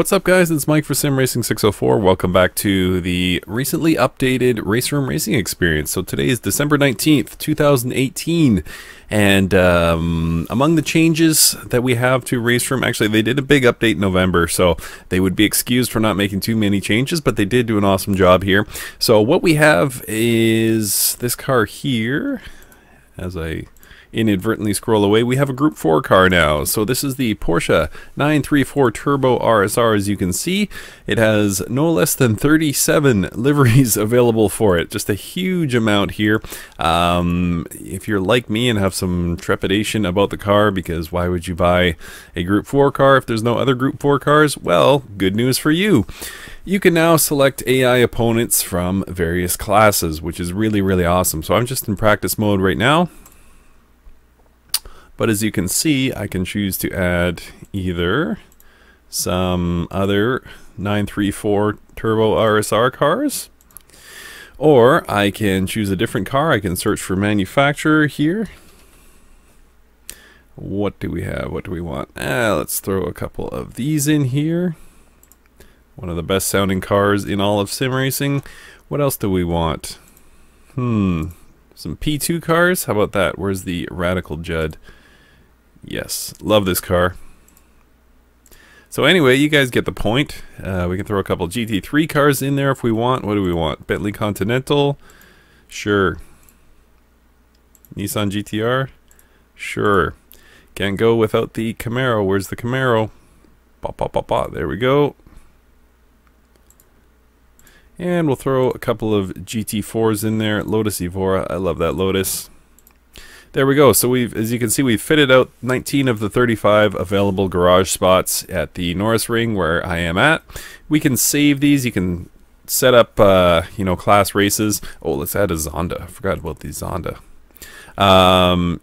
What's up, guys? It's Mike for Sim Racing 604. Welcome back to the recently updated RaceRoom Racing Experience. So today is December 19th, 2018, and among the changes that we have to RaceRoom, actually they did a big update in November, so they would be excused for not making too many changes, but they did do an awesome job here. So what we have is this car here. As I inadvertently scroll away, we have a Group 4 car now. So this is the Porsche 934 Turbo RSR. As you can see, it has no less than 37 liveries available for it. Just a huge amount here. If you're like me and have some trepidation about the car, because why would you buy a Group 4 car if there's no other Group 4 cars? Well, good news for you. You can now select AI opponents from various classes, which is really, really awesome. So I'm just in practice mode right now. But as you can see, I can choose to add either some other 934 Turbo RSR cars, or I can choose a different car. I can search for manufacturer here. What do we have? What do we want? Let's throw a couple of these in here. One of the best sounding cars in all of sim racing. What else do we want? Some P2 cars? How about that? Where's the Radical Judd? Yes, love this car. So anyway, you guys get the point. We can throw a couple GT3 cars in there if we want. What do we want? Bentley Continental? Sure. Nissan GTR? Sure. Can't go without the Camaro. Where's the Camaro? Pop, pop, pop, pop. There we go. And we'll throw a couple of GT4s in there. Lotus Evora. I love that Lotus. There we go. So as you can see, we've fitted out 19 of the 35 available garage spots at the Norisring where I am at. We can save these. You can set up, class races. Oh, let's add a Zonda. I forgot about the Zonda.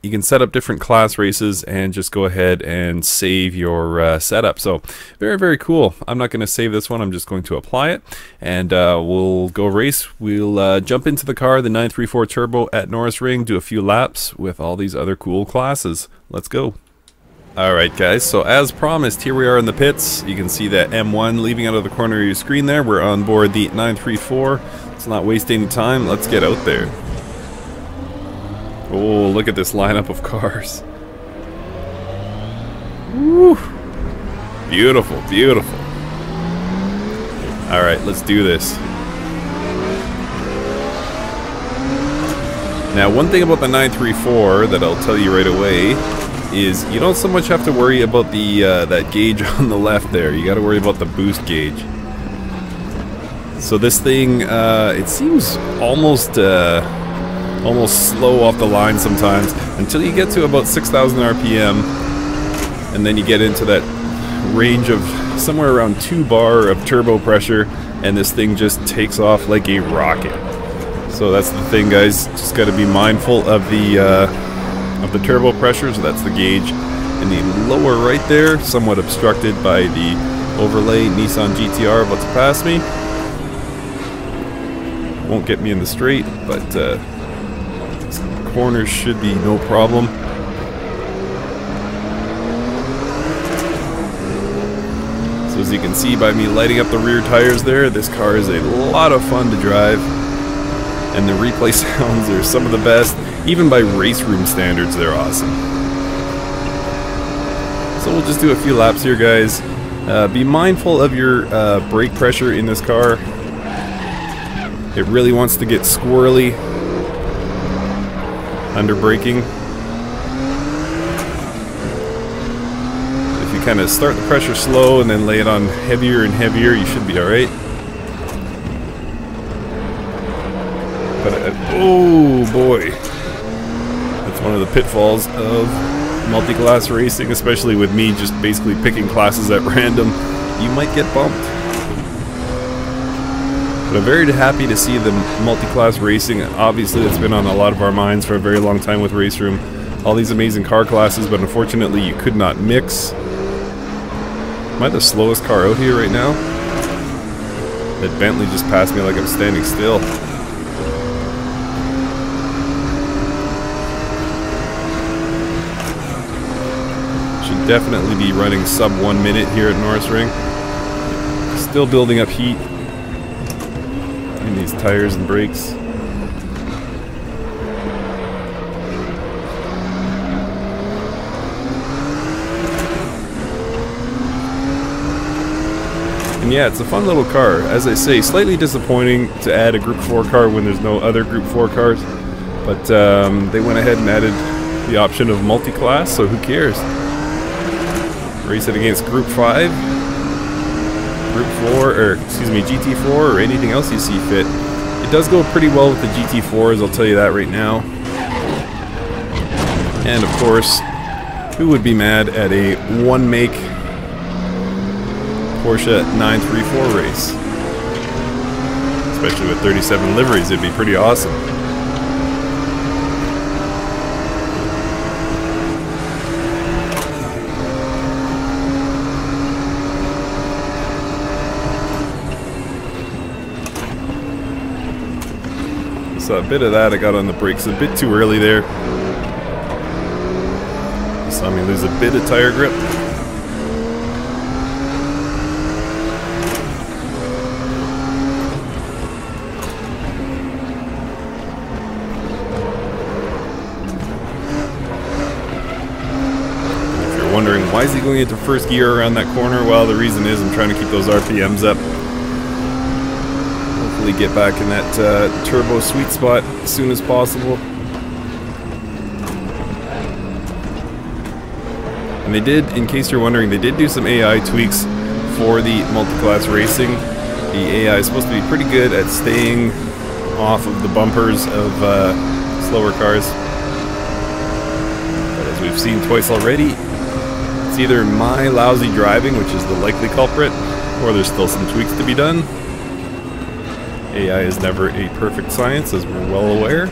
You can set up different class races and just go ahead and save your setup. So very, very cool. I'm not going to save this one. I'm just going to apply it, and we'll go race. We'll jump into the car, the 934 Turbo at Norisring, do a few laps with all these other cool classes. Let's go. Alright guys, so as promised, here we are in the pits. You can see that M1 leaving out of the corner of your screen there. We're on board the 934. Let's not waste any time. Let's get out there. Oh, look at this lineup of cars. Woo! Beautiful, beautiful. Alright, let's do this. Now, one thing about the 934 that I'll tell you right away is you don't so much have to worry about the that gauge on the left there. You got to worry about the boost gauge. So this thing, it seems almost slow off the line sometimes until you get to about 6,000 RPM, and then you get into that range of somewhere around 2 bar of turbo pressure, and this thing just takes off like a rocket. So that's the thing, guys. Just got to be mindful of the turbo pressure. So that's the gauge in the lower right there, somewhat obstructed by the overlay Nissan GTR about to pass me. Won't get me in the straight, but corners should be no problem. So as you can see by me lighting up the rear tires there, this car is a lot of fun to drive, and the replay sounds are some of the best. Even by RaceRoom standards, they're awesome. So we'll just do a few laps here, guys. Be mindful of your brake pressure in this car. It really wants to get squirrely under braking. If you kind of start the pressure slow and then lay it on heavier and heavier, you should be alright. But oh boy, that's one of the pitfalls of multi-class racing, especially with me just basically picking classes at random. You might get bumped. But I'm very happy to see the multi-class racing. Obviously, that's been on a lot of our minds for a very long time with RaceRoom. All these amazing car classes, but unfortunately you could not mix. Am I the slowest car out here right now? That Bentley just passed me like I'm standing still. Should definitely be running sub 1 minute here at Norisring. Still building up heat in these tires and brakes. And yeah, it's a fun little car. As I say, slightly disappointing to add a Group 4 car when there's no other Group 4 cars. But they went ahead and added the option of multi-class, so who cares? Race it against Group 5, Group 4, or excuse me, GT4, or anything else you see fit. It does go pretty well with the GT4s, I'll tell you that right now. And of course, who would be mad at a one-make Porsche 934 race? Especially with 37 liveries, it'd be pretty awesome. So a bit of that I got on the brakes a bit too early there. You saw me lose a bit of tire grip. If you're wondering why is he going into first gear around that corner, well, the reason is I'm trying to keep those RPMs up. Get back in that turbo sweet spot as soon as possible. And they did, in case you're wondering, they did do some AI tweaks for the multi-class racing. The AI is supposed to be pretty good at staying off of the bumpers of slower cars. But as we've seen twice already, it's either my lousy driving, which is the likely culprit, or there's still some tweaks to be done. AI is never a perfect science, as we're well aware.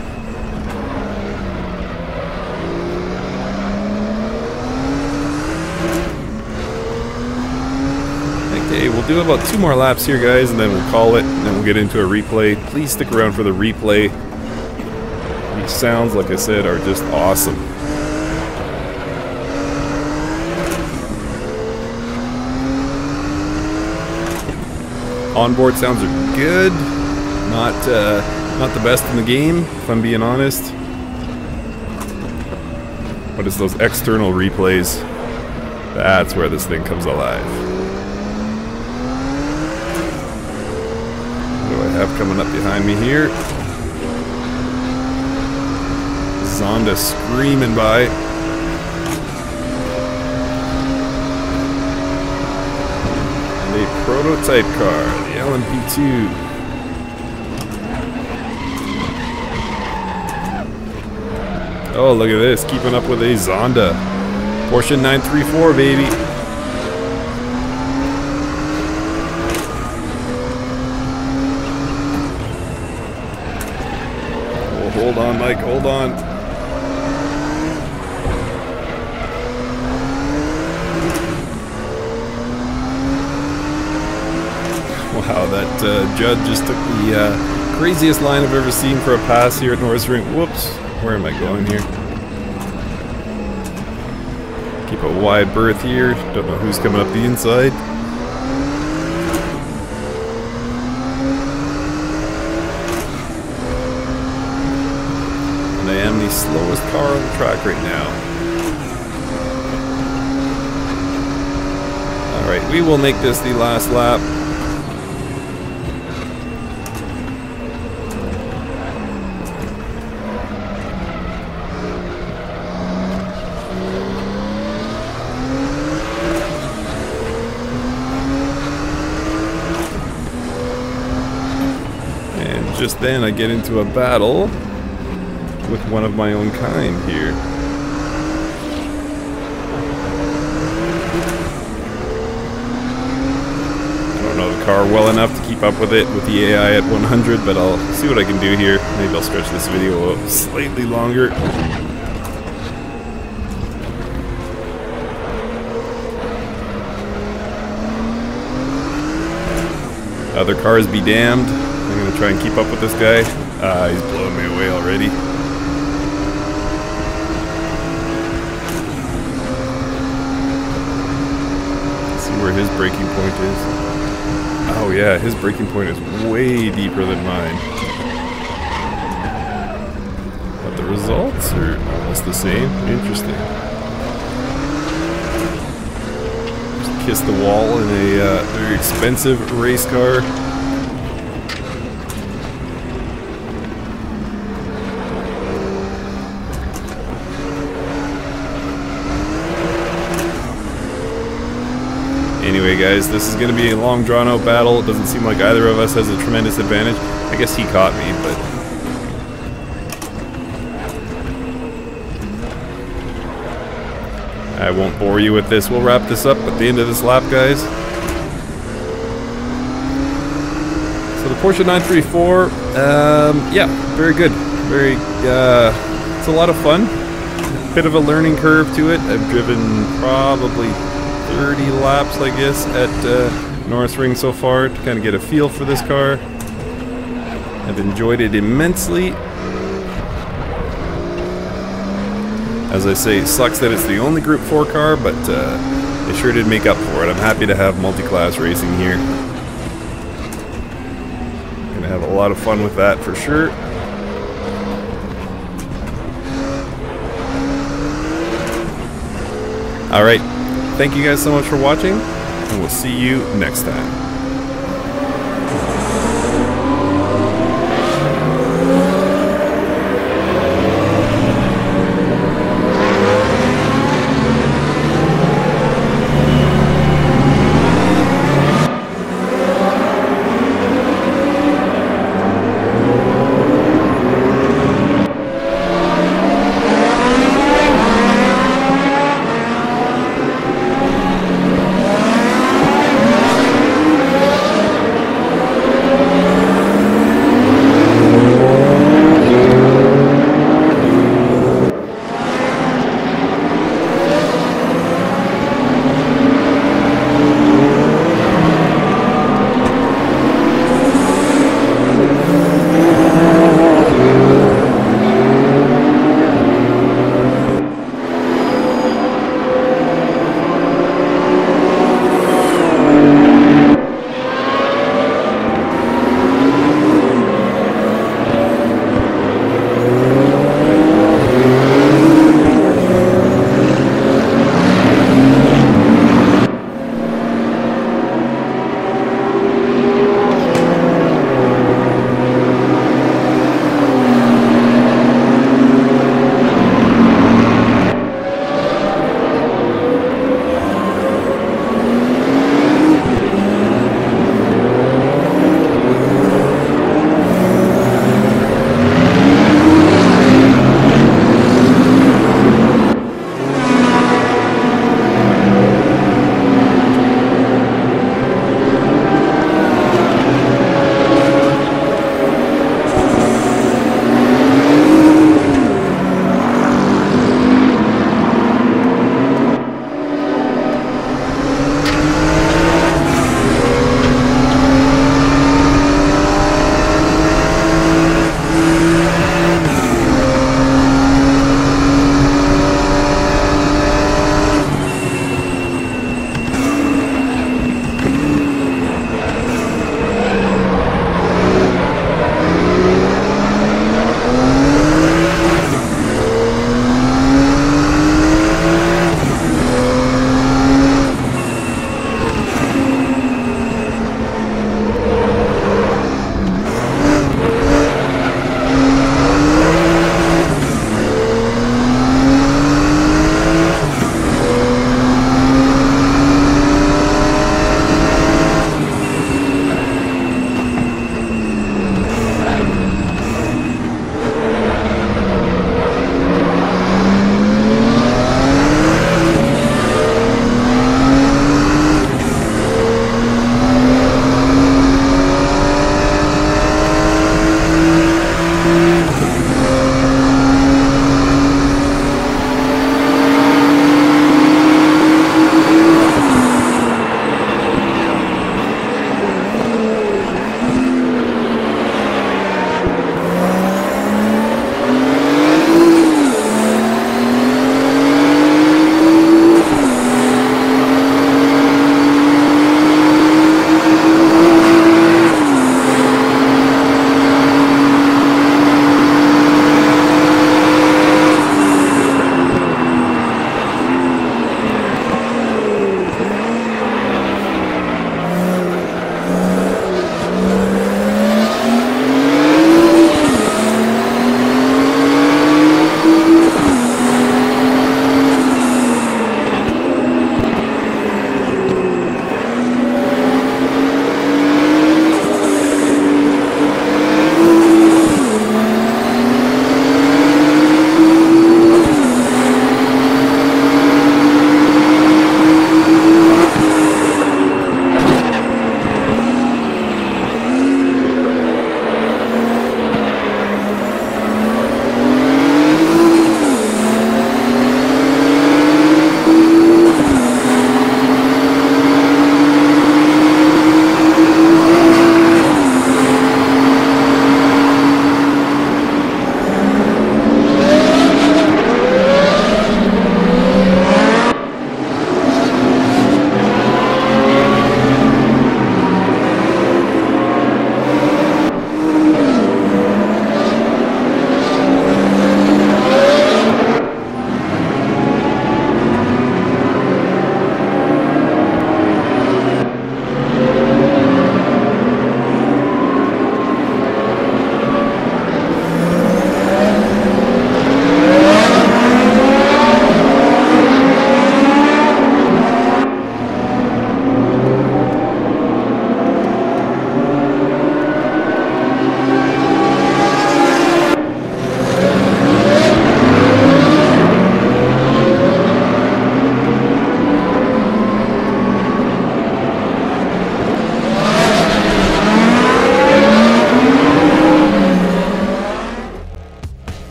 Okay, we'll do about 2 more laps here, guys, and then we'll call it, and then we'll get into a replay. Please stick around for the replay. These sounds, like I said, are just awesome. Onboard sounds are good. Not the best in the game, if I'm being honest. But it's those external replays. That's where this thing comes alive. What do I have coming up behind me here? Zonda screaming by. And a prototype car, the LMP2. Oh, look at this, keeping up with a Zonda. Porsche 934, baby. Oh, hold on, Mike, hold on. Wow, that Judd just took the craziest line I've ever seen for a pass here at Norisring. Whoops. Where am I going here? Keep a wide berth here. Don't know who's coming up the inside. And I am the slowest car on the track right now. Alright, we will make this the last lap. Just then I get into a battle with one of my own kind here. I don't know the car well enough to keep up with it with the AI at 100, but I'll see what I can do here. Maybe I'll stretch this video out slightly longer. Other cars be damned. I'm gonna try and keep up with this guy. He's blowing me away already. Let's see where his breaking point is. Oh yeah, his braking point is way deeper than mine. But the results are almost the same. Interesting. Just kissed the wall in a very expensive race car. Anyway guys, this is going to be a long drawn out battle. It doesn't seem like either of us has a tremendous advantage. I guess he caught me, but... I won't bore you with this. We'll wrap this up at the end of this lap, guys. So the Porsche 934, yeah, very good. Very, it's a lot of fun. Bit of a learning curve to it. I've driven probably 30 laps, I guess, at Norisring so far to kind of get a feel for this car. I've enjoyed it immensely. As I say, it sucks that it's the only Group 4 car, but it sure did make up for it. I'm happy to have multi-class racing here. Gonna have a lot of fun with that for sure. Alright. Thank you guys so much for watching, and we'll see you next time.